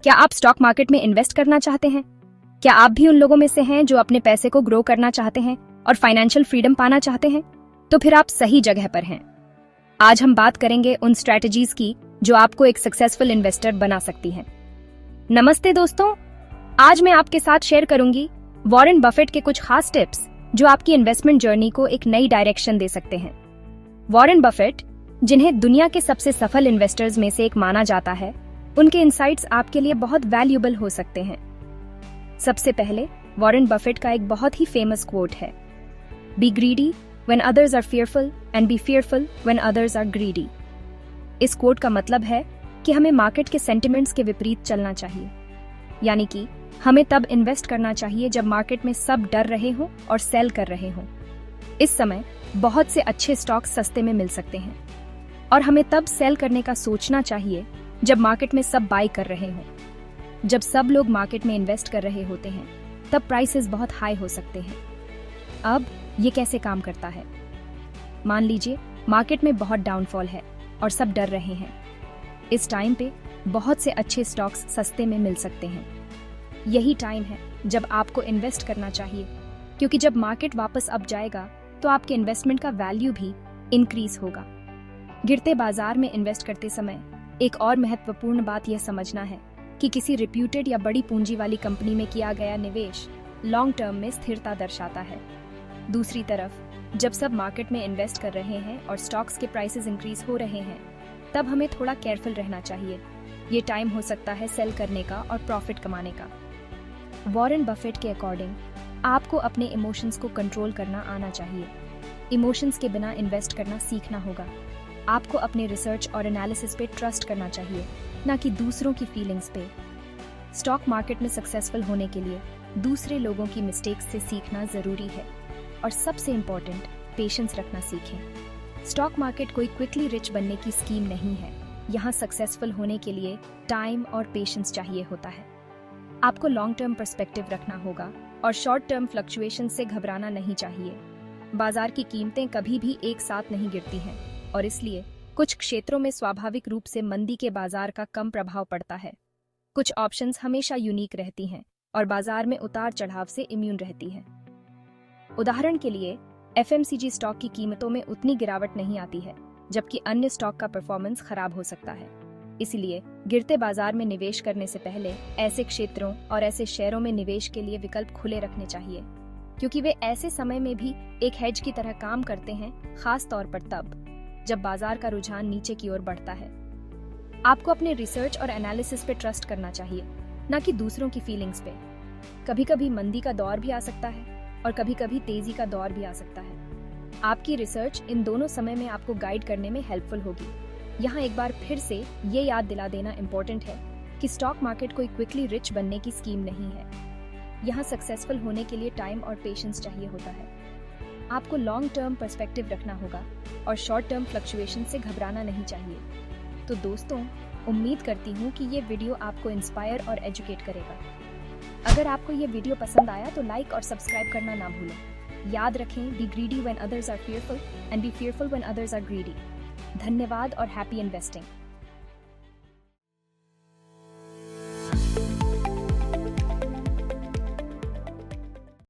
क्या आप stock market में इन्वेस्ट करना चाहते हैं? क्या आप भी उन लोगों में से हैं जो अपने पैसे को ग्रो करना चाहते हैं और फाइनेंशियल फ्रीडम पाना चाहते हैं? तो फिर आप सही जगह पर हैं। आज हम बात करेंगे उन स्ट्रैटेजीज की जो आपको एक सक्सेसफुल इन्वेस्टर बना सकती हैं। नमस्ते दोस्तों, आज मैं आपके साथ शेयर करूंगी वॉरेन बफेट के कुछ खास टिप्स जो आपकी इन्वेस्टमेंट जर्नी को एक नई डायरेक्शन दे सकते हैं। वॉरेन बफेट, जिन्हें दुनिया के सबसे सफल इन्वेस्टर्स में से एक माना जाता है, उनके इनसाइट्स आपके लिए बहुत वैल्यूएबल हो सकते हैं। सबसे पहले वॉरेन बफेट का एक बहुत ही फेमस कोट है, be greedy when others are fearful and be fearful when others are greedy। इस कोट का मतलब है कि हमें मार्केट के सेंटिमेंट्स के विपरीत चलना चाहिए, यानी कि हमें तब इन्वेस्ट करना चाहिए जब मार्केट में सब डर रहे हों और सेल कर रहे हों। इस समय बहुत से अच्छे स्टॉक्स सस्ते में मिल सकते हैं और हमें तब सेल करने का सोचना चाहिए जब मार्केट में सब बाय कर रहे हों। जब सब लोग मार्केट में इन्वेस्ट कर रहे होते हैं तब प्राइसेस बहुत हाई हो सकते हैं। अब ये कैसे काम करता है? मान लीजिए मार्केट में बहुत डाउनफॉल है और सब डर रहे हैं। इस टाइम पे बहुत से अच्छे स्टॉक्स सस्ते में मिल सकते हैं। यही टाइम है जब आपको इन्वेस्ट करना चाहिए, क्योंकि जब मार्केट वापस अप जाएगा तो आपके इन्वेस्टमेंट का वैल्यू भी इंक्रीज होगा। गिरते बाजार में इन्वेस्ट करते समय एक और महत्वपूर्ण बात यह समझना है कि किसी रिप्यूटेड या बड़ी पूंजी वाली कंपनी में किया गया निवेश लॉन्ग टर्म में स्थिरता दर्शाता है। दूसरी तरफ जब सब मार्केट में इन्वेस्ट कर रहे हैं और स्टॉक्स के प्राइसेस इंक्रीज हो रहे हैं, तब हमें थोड़ा केयरफुल रहना चाहिए। ये टाइम हो सकता है सेल करने का और प्रॉफिट कमाने का। वॉरेन बफेट के अकॉर्डिंग आपको अपने इमोशंस को कंट्रोल करना आना चाहिए। इमोशंस के बिना इन्वेस्ट करना सीखना होगा। आपको अपने रिसर्च और एनालिसिस पे ट्रस्ट करना चाहिए, ना कि दूसरों की फीलिंग्स पे। स्टॉक मार्केट में सक्सेसफुल होने के लिए दूसरे लोगों की मिस्टेक्स से सीखना जरूरी है और सबसे इम्पोर्टेंट, पेशेंस रखना सीखें। स्टॉक मार्केट कोई क्विकली रिच बनने की स्कीम नहीं है। यहाँ सक्सेसफुल होने के लिए टाइम और पेशेंस चाहिए होता है। आपको लॉन्ग टर्म पर्सपेक्टिव रखना होगा और शॉर्ट टर्म फ्लक्चुएशन से घबराना नहीं चाहिए। बाजार की कीमतें कभी भी एक साथ नहीं गिरती हैं और इसलिए कुछ क्षेत्रों में स्वाभाविक रूप से मंदी के बाजार का कम प्रभाव पड़ता है। कुछ ऑप्शंस हमेशा यूनिक रहती हैं और बाजार में उतार चढ़ाव से इम्यून रहती हैं। उदाहरण के लिए एफएमसीजी स्टॉक की कीमतों में उतनी गिरावट नहीं आती है, जबकि अन्य स्टॉक का परफॉर्मेंस खराब हो सकता है। इसलिए गिरते बाजार में निवेश करने से पहले ऐसे क्षेत्रों और ऐसे शेयरों में निवेश के लिए विकल्प खुले रखने चाहिए, क्योंकि वे ऐसे समय में भी एक हेज की तरह काम करते हैं, खास तौर पर तब जब बाजार का रुझान नीचे की ओर बढ़ता है। आपको अपने रिसर्च और एनालिसिस पे ट्रस्ट करना चाहिए, ना कि दूसरों की फीलिंग्स पे। कभी कभी मंदी का दौर भी आ सकता है और कभी कभी तेजी का दौर भी आ सकता है। आपकी रिसर्च इन दोनों समय में आपको गाइड करने में हेल्पफुल होगी। यहाँ एक बार फिर से ये याद दिला देना इम्पोर्टेंट है कि स्टॉक मार्केट कोई क्विकली रिच बनने की स्कीम नहीं है। यहाँ सक्सेसफुल होने के लिए टाइम और पेशेंस चाहिए होता है। आपको लॉन्ग टर्म पर्सपेक्टिव रखना होगा और शॉर्ट टर्म फ्लक्चुएशन से घबराना नहीं चाहिए। तो दोस्तों, उम्मीद करती हूँ कि ये वीडियो आपको इंस्पायर और एजुकेट करेगा। अगर आपको ये वीडियो पसंद आया तो लाइक और सब्सक्राइब करना ना भूलें। याद रखें, be greedy when others are fearful and be fearful when others are greedy। धन्यवाद और हैप्पी इन्वेस्टिंग।